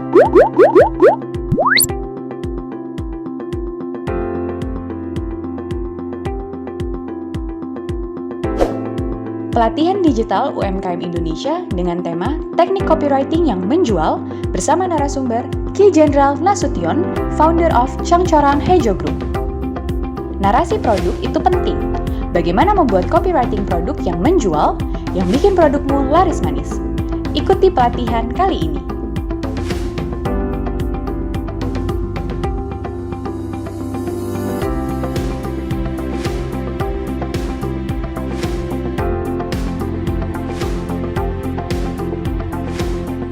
Pelatihan digital UMKM Indonesia dengan tema Teknik Copywriting yang Menjual bersama narasumber Ki Jenderal Nasution, founder of Changcorang Hejo Group. Narasi produk itu penting. Bagaimana membuat copywriting produk yang menjual, yang bikin produkmu laris manis? Ikuti pelatihan kali ini.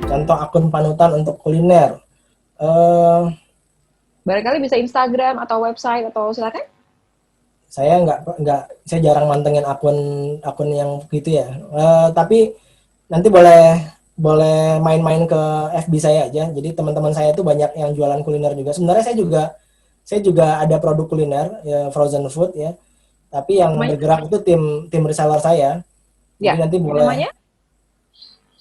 Contoh akun panutan untuk kuliner. Barangkali bisa Instagram atau website atau silakan. Saya saya jarang mantengin akun yang gitu ya. Tapi nanti boleh main-main ke FB saya aja. Jadi teman-teman saya tuh banyak yang jualan kuliner juga. Sebenarnya saya juga ada produk kuliner, ya, frozen food ya. Tapi yang bergerak itu tim reseller saya. Ya. Jadi nanti boleh. Namanya?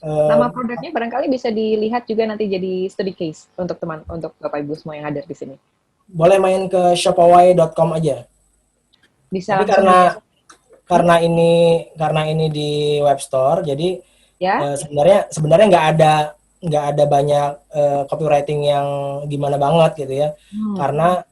Nama produknya barangkali bisa dilihat juga nanti jadi study case untuk Bapak Ibu semua yang hadir di sini. Boleh main ke shopaway.com aja. Bisa. Tapi karena ini di web store, jadi ya? Sebenarnya nggak ada banyak copywriting yang gimana banget gitu ya. Karena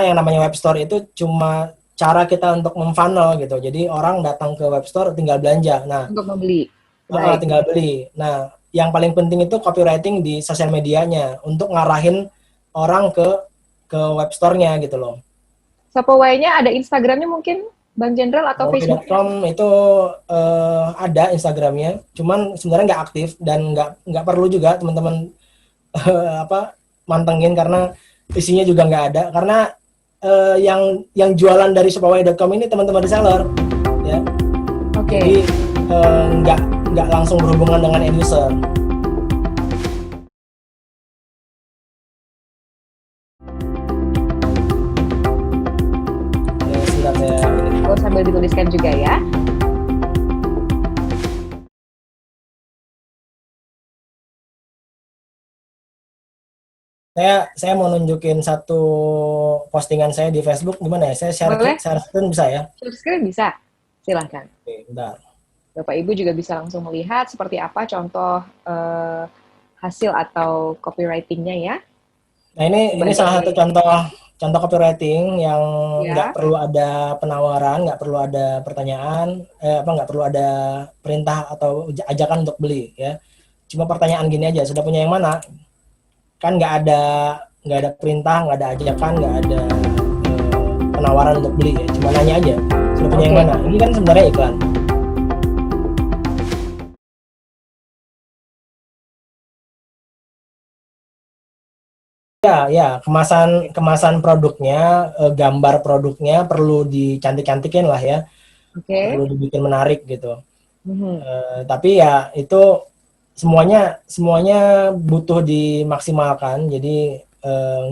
yang namanya web store itu cuma cara kita untuk memfunnel gitu. Jadi orang datang ke web store tinggal belanja. Nah, untuk membeli. Tinggal beli. Nah, yang paling penting itu copywriting di sosial medianya untuk ngarahin orang ke web store-nya gitu loh. Shopaway-nya ada Instagramnya mungkin, Bang Jenderal, atau Facebook? Shopaway.com itu ada Instagramnya, cuman sebenarnya nggak aktif dan nggak perlu juga teman-teman mantengin karena isinya juga nggak ada. Karena yang jualan dari Shopaway.com ini teman-teman reseller, ya. Oke. Jadi nggak langsung berhubungan dengan end user. Sambil dituliskan juga ya. Saya mau nunjukin satu postingan saya di Facebook, gimana ya? Saya share screen bisa ya? Share screen bisa, silahkan. Oke, bentar. Bapak Ibu juga bisa langsung melihat seperti apa contoh hasil atau copywriting-nya ya. Nah ini salah satu contoh copywriting yang nggak perlu ada penawaran, nggak perlu ada pertanyaan, nggak perlu ada perintah atau ajakan untuk beli ya. Cuma pertanyaan gini aja, sudah punya yang mana? Kan nggak ada perintah, nggak ada ajakan, nggak ada penawaran untuk beli ya. Cuma nanya aja, sudah punya yang mana? Ini kan sebenarnya iklan. Ya, kemasan produknya, gambar produknya perlu dicantik-cantikin lah ya. Perlu dibikin menarik gitu. Tapi ya itu semuanya butuh dimaksimalkan. Jadi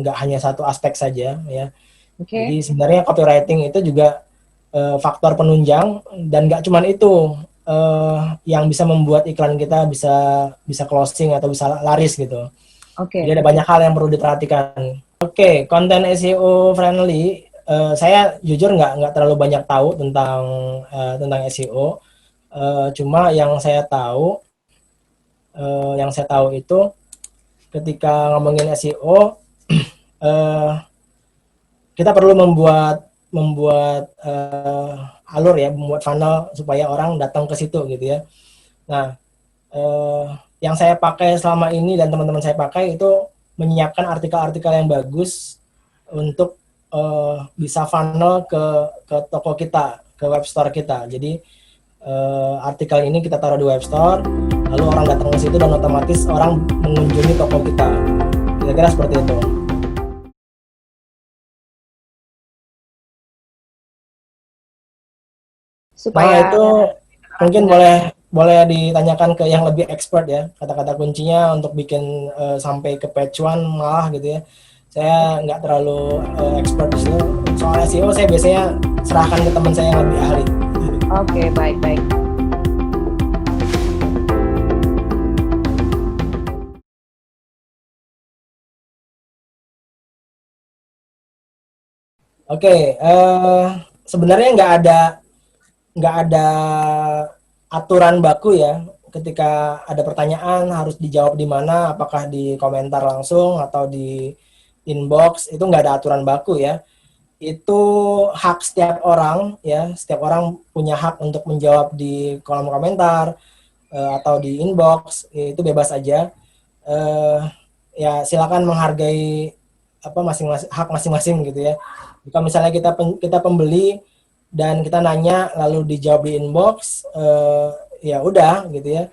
nggak hanya satu aspek saja ya. Jadi sebenarnya copywriting itu juga faktor penunjang dan nggak cuma itu yang bisa membuat iklan kita bisa closing atau bisa laris gitu. Jadi ada banyak hal yang perlu diperhatikan. Konten SEO friendly. Saya jujur nggak terlalu banyak tahu tentang SEO. Cuma yang saya tahu itu ketika ngomongin SEO, kita perlu membuat alur ya, membuat funnel supaya orang datang ke situ gitu ya. Nah, yang saya pakai selama ini dan teman-teman saya pakai itu menyiapkan artikel-artikel yang bagus untuk bisa funnel ke toko kita, ke web store kita. Jadi artikel ini kita taruh di web store, lalu orang datang ke situ dan otomatis orang mengunjungi toko kita. Kira-kira seperti itu. Supaya itu mungkin boleh ditanyakan ke yang lebih expert ya, kata-kata kuncinya untuk bikin sampai ke page 1 malah gitu ya. Saya nggak terlalu expert di situ. Soal SEO saya biasanya serahkan ke teman saya yang lebih ahli. Oke, baik. Oke, sebenarnya nggak ada aturan baku ya. Ketika ada pertanyaan harus dijawab di mana, apakah di komentar langsung atau di inbox, itu nggak ada aturan baku ya. Itu hak setiap orang ya, setiap orang punya hak untuk menjawab di kolom komentar atau di inbox, itu bebas aja. Ya silakan menghargai apa masing-masing hak masing-masing gitu ya. Jika misalnya kita pembeli dan kita nanya lalu dijawab di inbox, ya udah gitu ya,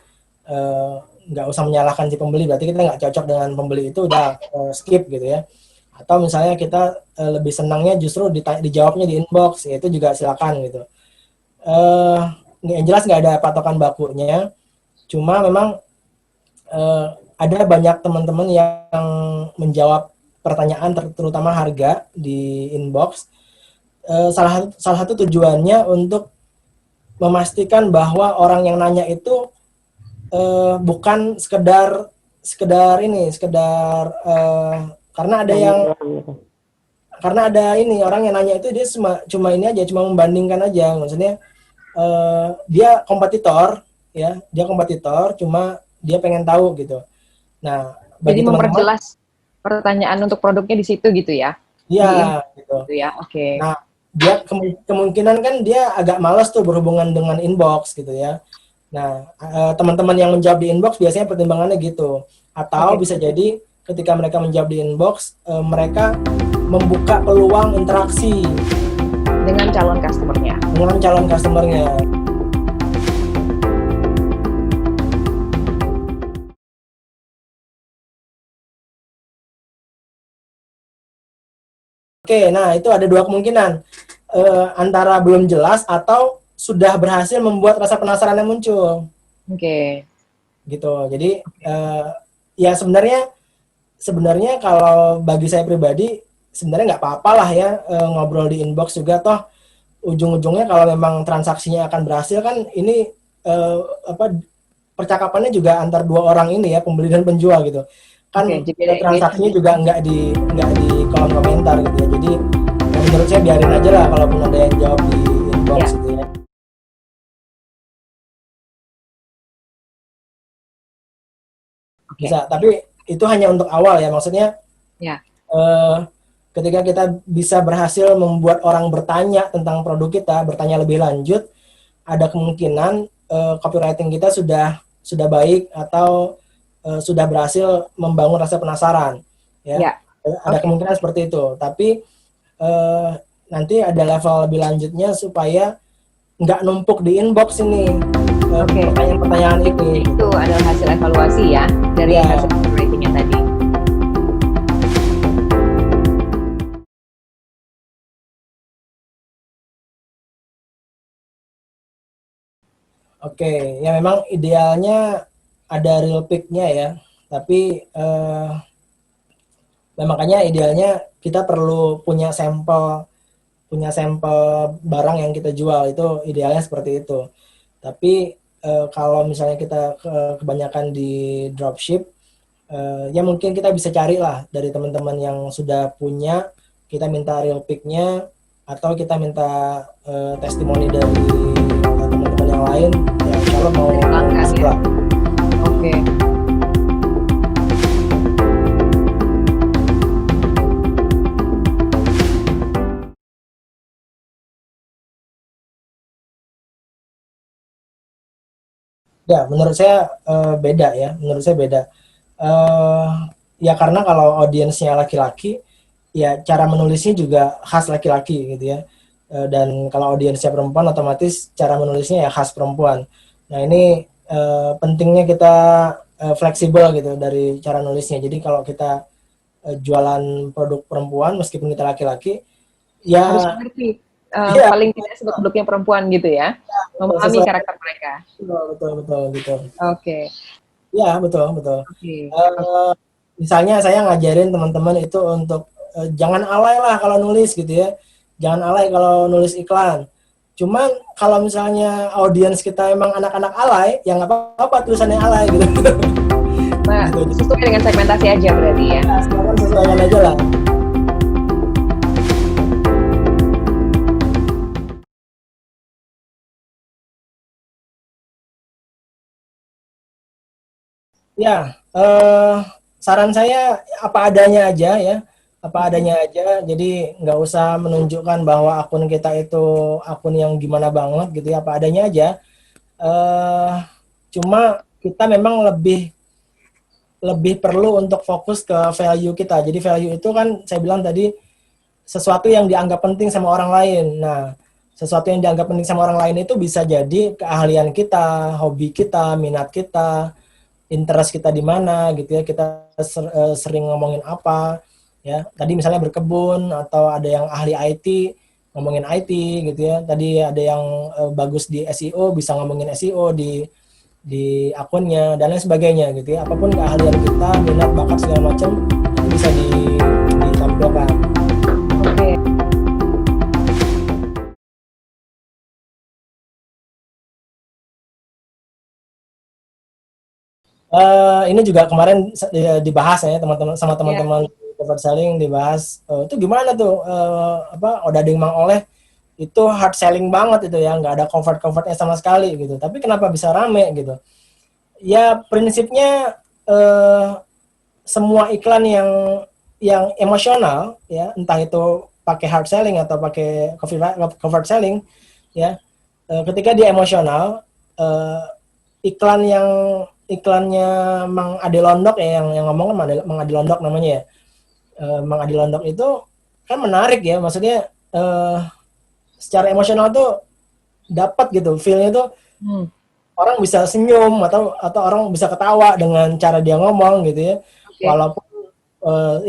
nggak usah menyalahkan si pembeli, berarti kita nggak cocok dengan pembeli itu, udah skip gitu ya. Atau misalnya kita lebih senangnya justru dijawabnya di inbox, ya itu juga silakan gitu. Yang jelas nggak ada patokan bakunya, cuma memang ada banyak teman-teman yang menjawab pertanyaan terutama harga di inbox. Salah satu tujuannya untuk memastikan bahwa orang yang nanya itu bukan sekedar karena ada yang orang yang nanya itu dia cuma ini aja, cuma membandingkan aja, maksudnya dia kompetitor ya, cuma dia pengen tahu gitu. Nah, jadi memperjelas pertanyaan untuk produknya di situ gitu ya? Iya, gitu ya. Oke. Nah, dia kemungkinan kan dia agak malas tuh berhubungan dengan inbox gitu ya. Nah, teman-teman yang menjawab di inbox biasanya pertimbangannya gitu. Atau bisa jadi ketika mereka menjawab di inbox, mereka membuka peluang interaksi dengan calon customernya. Oke, nah itu ada dua kemungkinan, antara belum jelas atau sudah berhasil membuat rasa penasaran yang muncul. Oke. Gitu. Jadi ya sebenarnya kalau bagi saya pribadi sebenarnya nggak apa-apa lah ya ngobrol di inbox juga, toh ujung-ujungnya kalau memang transaksinya akan berhasil kan ini percakapannya juga antar dua orang ini ya, pembeli dan penjual gitu. Kan transaksinya juga nggak di kolom komentar gitu ya. Jadi ya menurut saya biarin aja lah kalaupun ada yang jawab di inbox gitu ya. Bisa, tapi itu hanya untuk awal ya, maksudnya ketika kita bisa berhasil membuat orang bertanya tentang produk kita, bertanya lebih lanjut, ada kemungkinan copywriting kita sudah baik atau sudah berhasil membangun rasa penasaran ya. Ada kemungkinan seperti itu, tapi nanti ada level lebih lanjutnya supaya nggak numpuk di inbox ini pertanyaan-pertanyaan itu adalah hasil evaluasi ya dari hasil copywritingnya tadi. Oke, ya memang idealnya ada real pick-nya ya, tapi makanya idealnya kita perlu punya sampel barang yang kita jual, itu idealnya seperti itu. Tapi kalau misalnya kita kebanyakan di dropship, ya mungkin kita bisa cari lah dari teman-teman yang sudah punya, kita minta real pick-nya atau kita minta testimoni dari teman-teman yang lain ya, kalau mau ya. Oke. Ya, menurut saya beda ya. Ya karena kalau audiensnya laki-laki, ya cara menulisnya juga khas laki-laki gitu ya. Dan kalau audiensnya perempuan, otomatis cara menulisnya ya khas perempuan. Nah ini pentingnya kita fleksibel gitu dari cara nulisnya. Jadi kalau kita jualan produk perempuan, meskipun kita laki-laki, ya harus mengerti. Paling tidak sebut produknya perempuan gitu ya, memahami karakter mereka. Betul gitu. Oke. Ya betul. Misalnya saya ngajarin teman-teman itu untuk jangan alay lah kalau nulis gitu ya, jangan alay kalau nulis iklan. Cuman kalau misalnya audiens kita emang anak-anak alay, ya nggak apa-apa tulisannya alay gitu. Nah, gitu. Sesuai dengan segmentasi aja berarti ya. Sesuaikan aja lah. Ya, saran saya apa adanya aja ya, apa adanya aja. Jadi nggak usah menunjukkan bahwa akun kita itu akun yang gimana banget gitu ya, apa adanya aja. Eh, Cuma kita memang lebih lebih perlu untuk fokus ke value kita. Jadi value itu kan saya bilang tadi sesuatu yang dianggap penting sama orang lain. Nah, sesuatu yang dianggap penting sama orang lain itu bisa jadi keahlian kita, hobi kita, minat kita, interest kita di mana gitu ya. Kita sering ngomongin apa ya. Tadi misalnya berkebun atau ada yang ahli IT ngomongin IT gitu ya. Tadi ada yang bagus di SEO bisa ngomongin SEO di akunnya dan lain sebagainya gitu ya. Apapun keahlian kita, minat, bakat segala macam itu bisa ditampilkan. Oke. Ini juga kemarin dibahas ya teman-teman sama teman-teman convert selling dibahas itu gimana tuh apa Odading Mang Oleh itu hard selling banget itu ya, nggak ada convertnya sama sekali gitu. Tapi kenapa bisa rame gitu? Ya prinsipnya semua iklan yang emosional ya, entah itu pakai hard selling atau pakai convert selling ya, ketika dia emosional, iklan yang iklannya Mang Ade Londok ya, yang ngomong kan Mang Ade Londok namanya ya. Mang Ade Londok itu kan menarik ya, maksudnya secara emosional tuh dapat gitu, feel-nya tuh orang bisa senyum atau orang bisa ketawa dengan cara dia ngomong gitu ya. Okay. Walaupun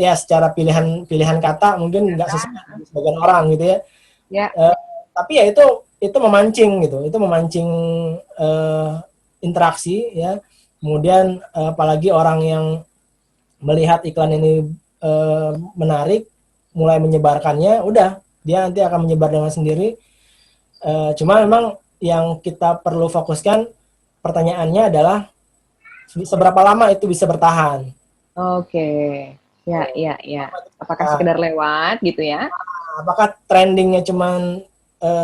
ya secara pilihan kata mungkin nggak sesuai sebagian orang gitu ya. Tapi ya itu memancing gitu, itu memancing interaksi ya. Kemudian apalagi orang yang melihat iklan ini menarik, mulai menyebarkannya, udah dia nanti akan menyebar dengan sendiri. Cuma memang yang kita perlu fokuskan pertanyaannya adalah seberapa lama itu bisa bertahan. Oke, ya. Apakah sekedar lewat gitu ya? Apakah trendingnya cuman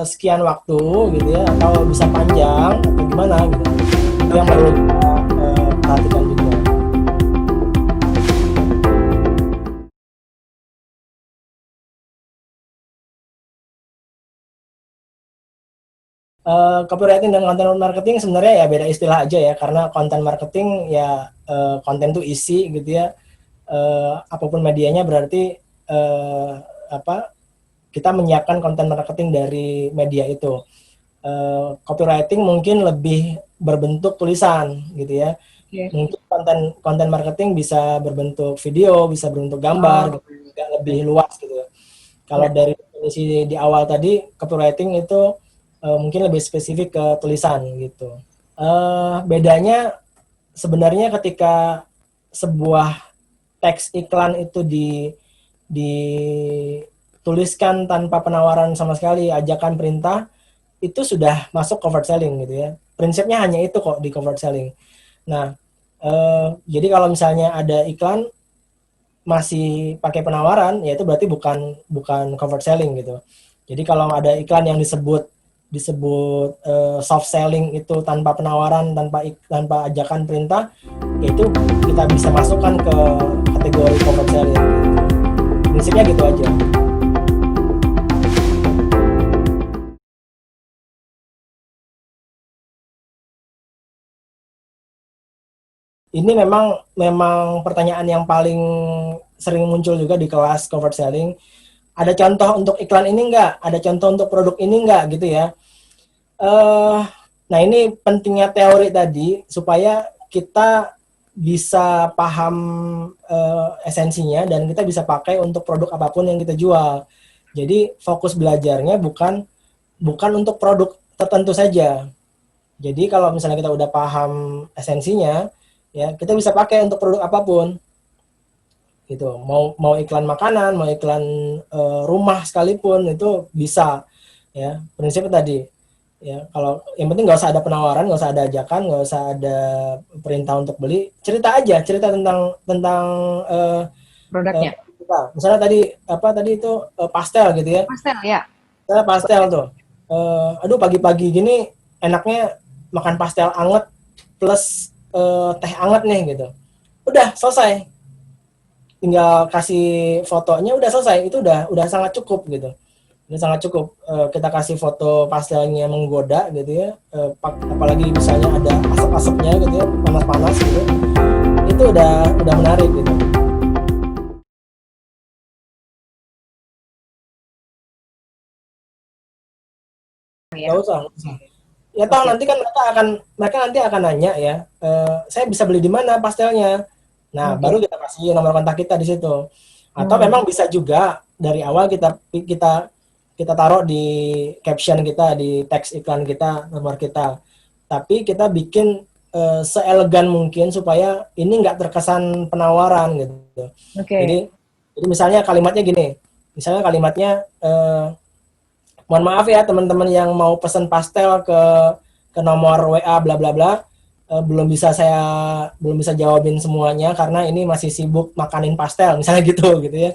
sekian waktu gitu ya, atau bisa panjang atau gimana gitu? Itu yang perlu kita perhatikan juga. Copywriting dan content marketing sebenarnya ya beda istilah aja ya, karena content marketing ya konten tuh isi gitu ya, apapun medianya berarti kita menyiapkan konten marketing dari media itu. Copywriting mungkin lebih berbentuk tulisan gitu ya. Mungkin konten marketing bisa berbentuk video, bisa berbentuk gambar, gitu, lebih luas gitu. Kalau dari definisi di awal tadi, copywriting itu mungkin lebih spesifik ke tulisan gitu. Bedanya sebenarnya ketika sebuah teks iklan itu dituliskan tanpa penawaran sama sekali, ajakan perintah, itu sudah masuk convert selling gitu ya. Prinsipnya hanya itu kok di convert selling. Nah, jadi kalau misalnya ada iklan masih pakai penawaran, ya itu berarti bukan convert selling gitu. Jadi kalau ada iklan yang disebut soft selling itu tanpa penawaran, tanpa ajakan perintah, itu kita bisa masukkan ke kategori convert selling. Prinsipnya gitu aja. Ini memang pertanyaan yang paling sering muncul juga di kelas convert selling. Ada contoh untuk iklan ini enggak? Ada contoh untuk produk ini enggak gitu ya? Nah ini pentingnya teori tadi supaya kita bisa paham esensinya dan kita bisa pakai untuk produk apapun yang kita jual. Jadi fokus belajarnya bukan untuk produk tertentu saja. Jadi kalau misalnya kita udah paham esensinya, ya kita bisa pakai untuk produk apapun. Gitu. Mau iklan makanan, mau iklan rumah sekalipun itu bisa. Ya, prinsipnya tadi. Ya, kalau yang penting nggak usah ada penawaran, nggak usah ada ajakan, nggak usah ada perintah untuk beli, cerita tentang produknya. Misalnya tadi itu pastel gitu ya. Pastel ya. Pastel tuh. Aduh pagi-pagi gini enaknya makan pastel anget plus teh anget nih gitu. Udah selesai. Tinggal kasih fotonya udah selesai. Itu udah sangat cukup gitu. Udah sangat cukup. Kita kasih foto pastelnya menggoda gitu ya. Apalagi misalnya ada asap-asapnya gitu ya, panas-panas gitu. Itu udah menarik gitu. Nggak usah. Ya toh nanti kan mereka nanti akan nanya ya, saya bisa beli di mana pastelnya. Nah, baru kita kasih nomor kontak kita di situ. Atau memang bisa juga dari awal kita taruh di caption kita, di teks iklan kita, nomor kita. Tapi kita bikin seelegan mungkin supaya ini nggak terkesan penawaran gitu. Jadi misalnya kalimatnya gini. Misalnya kalimatnya mohon maaf ya teman-teman yang mau pesan pastel ke nomor WA bla bla bla, belum bisa jawabin semuanya karena ini masih sibuk makanin pastel misalnya gitu ya.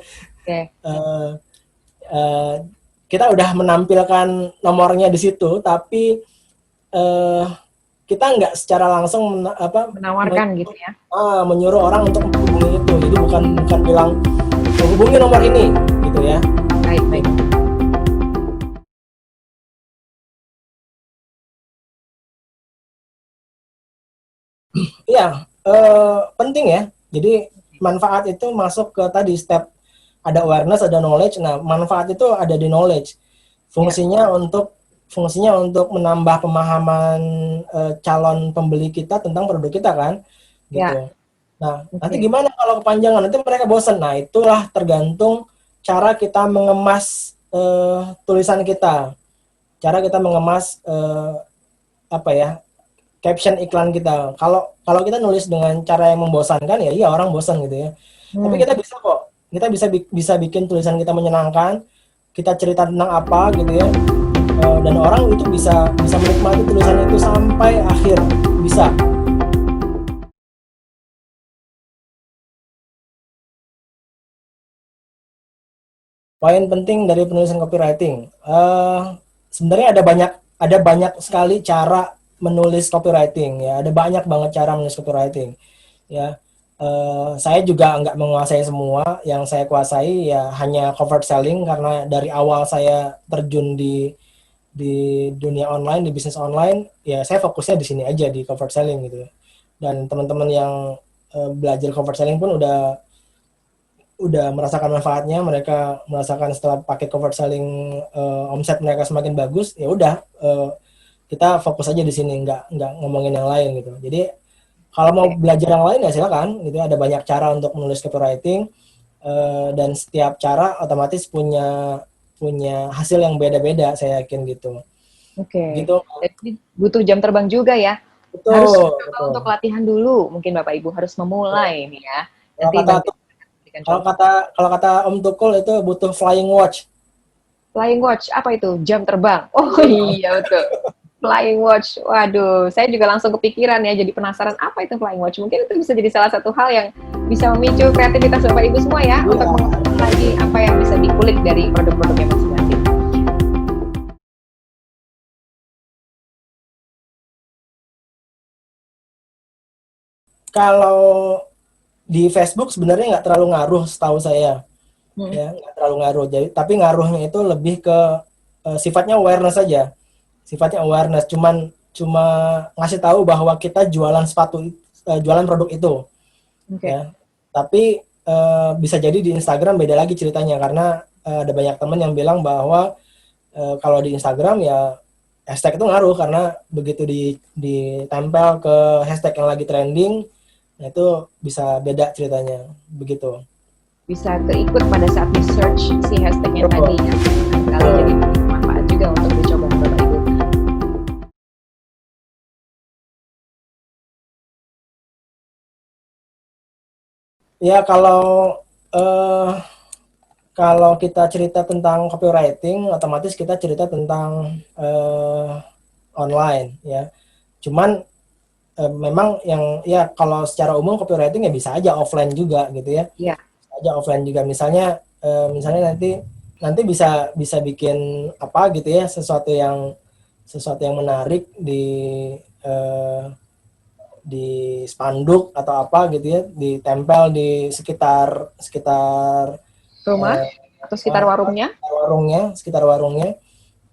Kita udah menampilkan nomornya di situ, tapi kita nggak secara langsung menawarkan gitu ya, menyuruh orang untuk menghubungi itu. Jadi bukan bilang hubungi nomor ini gitu ya. Baik. Iya, penting ya. Jadi manfaat itu masuk ke tadi step ada awareness, ada knowledge. Nah, manfaat itu ada di knowledge. Fungsinya untuk menambah pemahaman calon pembeli kita tentang produk kita kan, gitu. Nah, nanti gimana kalau kepanjangan? Nanti mereka bosan. Nah, itulah tergantung cara kita mengemas tulisan kita. Cara kita mengemas caption iklan kita. Kalau kita nulis dengan cara yang membosankan ya iya orang bosan gitu ya. Tapi kita bisa kok. Kita bisa bikin tulisan kita menyenangkan. Kita cerita tentang apa gitu ya. Dan orang itu bisa menikmati tulisan itu sampai akhir. Bisa. Poin penting dari penulisan copywriting. Sebenarnya ada banyak sekali cara menulis copywriting ya, ada banyak banget cara menulis copywriting ya. Saya juga nggak menguasai semua. Yang saya kuasai ya hanya convert selling karena dari awal saya terjun di dunia online, di bisnis online ya, saya fokusnya di sini aja di convert selling gitu ya. Dan teman-teman yang belajar convert selling pun udah merasakan manfaatnya. Mereka merasakan setelah pakai convert selling omset mereka semakin bagus. Ya udah, kita fokus aja di sini, nggak ngomongin yang lain gitu. Jadi kalau mau belajar yang lain ya silakan gitu. Ada banyak cara untuk menulis copywriting dan setiap cara otomatis punya hasil yang beda-beda, saya yakin gitu. Gitu. Jadi butuh jam terbang juga ya. Betul, harus coba untuk latihan dulu. Mungkin Bapak Ibu harus memulai nih ya. Kalau kata Om Tukul itu butuh flying watch. Flying watch apa itu? Jam terbang. Oh iya betul. Flying watch. Waduh, saya juga langsung kepikiran ya, jadi penasaran apa itu flying watch. Mungkin itu bisa jadi salah satu hal yang bisa memicu kreativitas Bapak Ibu semua ya, untuk mengetahui lagi apa yang bisa dikulik dari produk-produknya masing-masing. Kalau di Facebook sebenarnya nggak terlalu ngaruh setahu saya. Ya, nggak terlalu ngaruh. Jadi, tapi ngaruhnya itu lebih ke sifatnya awareness saja. Sifatnya awareness, cuma ngasih tahu bahwa kita jualan jualan produk itu. Ya. Tapi bisa jadi di Instagram beda lagi ceritanya, karena ada banyak teman yang bilang bahwa kalau di Instagram ya hashtag itu ngaruh, karena begitu ditempel ke hashtag yang lagi trending, nah itu bisa beda ceritanya, begitu. Bisa keikut pada saat di search si hashtagnya tadi ya. Kalau jadi manfaat juga untuk dicoba Bapak Ibu. Ya kalau kita cerita tentang copywriting, otomatis kita cerita tentang online ya. Cuman memang yang ya kalau secara umum copywriting ya bisa aja offline juga gitu ya. Iya. Bisa aja offline juga. Misalnya nanti bisa bikin apa gitu ya, sesuatu yang menarik di di spanduk atau apa gitu ya, ditempel di sekitar rumah atau sekitar warungnya. Sekitar warungnya,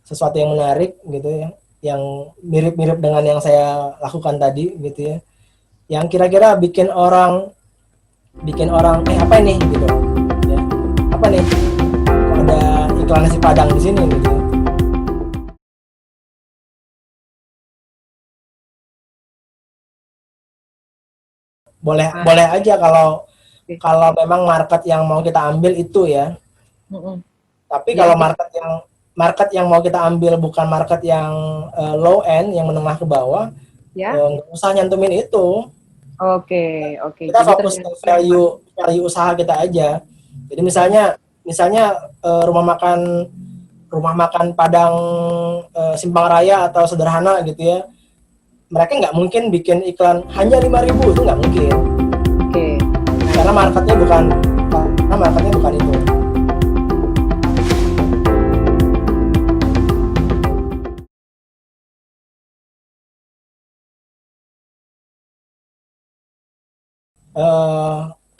sesuatu yang menarik gitu ya, yang mirip-mirip dengan yang saya lakukan tadi gitu ya, yang kira-kira bikin orang apa ini gitu ya, apa nih kok ada iklan nasi Padang di sini gitu. Boleh aja kalau memang market yang mau kita ambil itu ya. Tapi kalau market yang mau kita ambil bukan market yang low end, yang menengah ke bawah, nggak usah nyantumin itu. Oke. Kita fokus ke value usaha kita aja. Jadi misalnya rumah makan Padang Simpang Raya atau sederhana gitu ya, mereka nggak mungkin bikin iklan hanya 5.000, itu nggak mungkin. Karena marketnya bukan itu.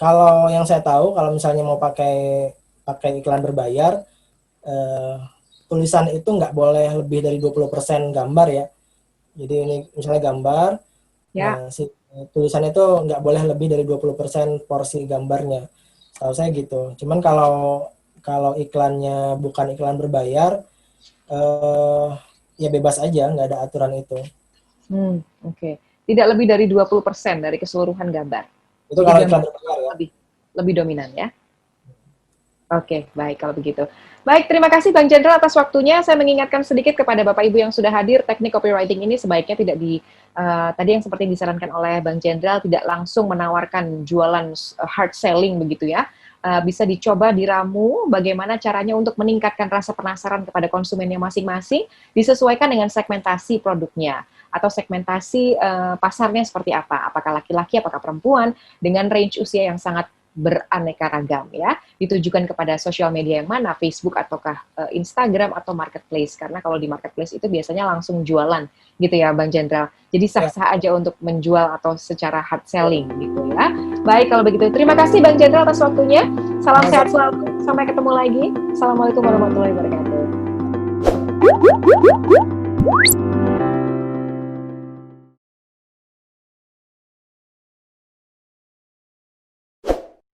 Kalau yang saya tahu, kalau misalnya mau pakai iklan berbayar, tulisan itu nggak boleh lebih dari 20% gambar ya. Jadi ini misalnya gambar, si tulisan itu nggak boleh lebih dari 20% porsi gambarnya. Tahu saya gitu. Cuman kalau iklannya bukan iklan berbayar, ya bebas aja, nggak ada aturan itu. Tidak lebih dari 20% dari keseluruhan gambar. Itu kalau iklan berbayar ya. Lebih dominan ya. Oke, baik kalau begitu. Baik, terima kasih Bang Jenderal atas waktunya. Saya mengingatkan sedikit kepada Bapak Ibu yang sudah hadir, teknik copywriting ini sebaiknya tidak tadi yang seperti disarankan oleh Bang Jenderal, tidak langsung menawarkan jualan hard selling begitu ya. Bisa dicoba diramu bagaimana caranya untuk meningkatkan rasa penasaran kepada konsumennya masing-masing, disesuaikan dengan segmentasi produknya atau segmentasi pasarnya seperti apa, apakah laki-laki, apakah perempuan, dengan range usia yang sangat beraneka ragam ya, ditujukan kepada sosial media yang mana, Facebook ataukah Instagram atau marketplace, karena kalau di marketplace itu biasanya langsung jualan gitu ya Bang Jenderal, jadi sah-sah aja untuk menjual atau secara hard selling gitu ya. Baik kalau begitu, terima kasih Bang Jenderal atas waktunya, salam sehat selalu, sampai ketemu lagi, Assalamualaikum warahmatullahi wabarakatuh.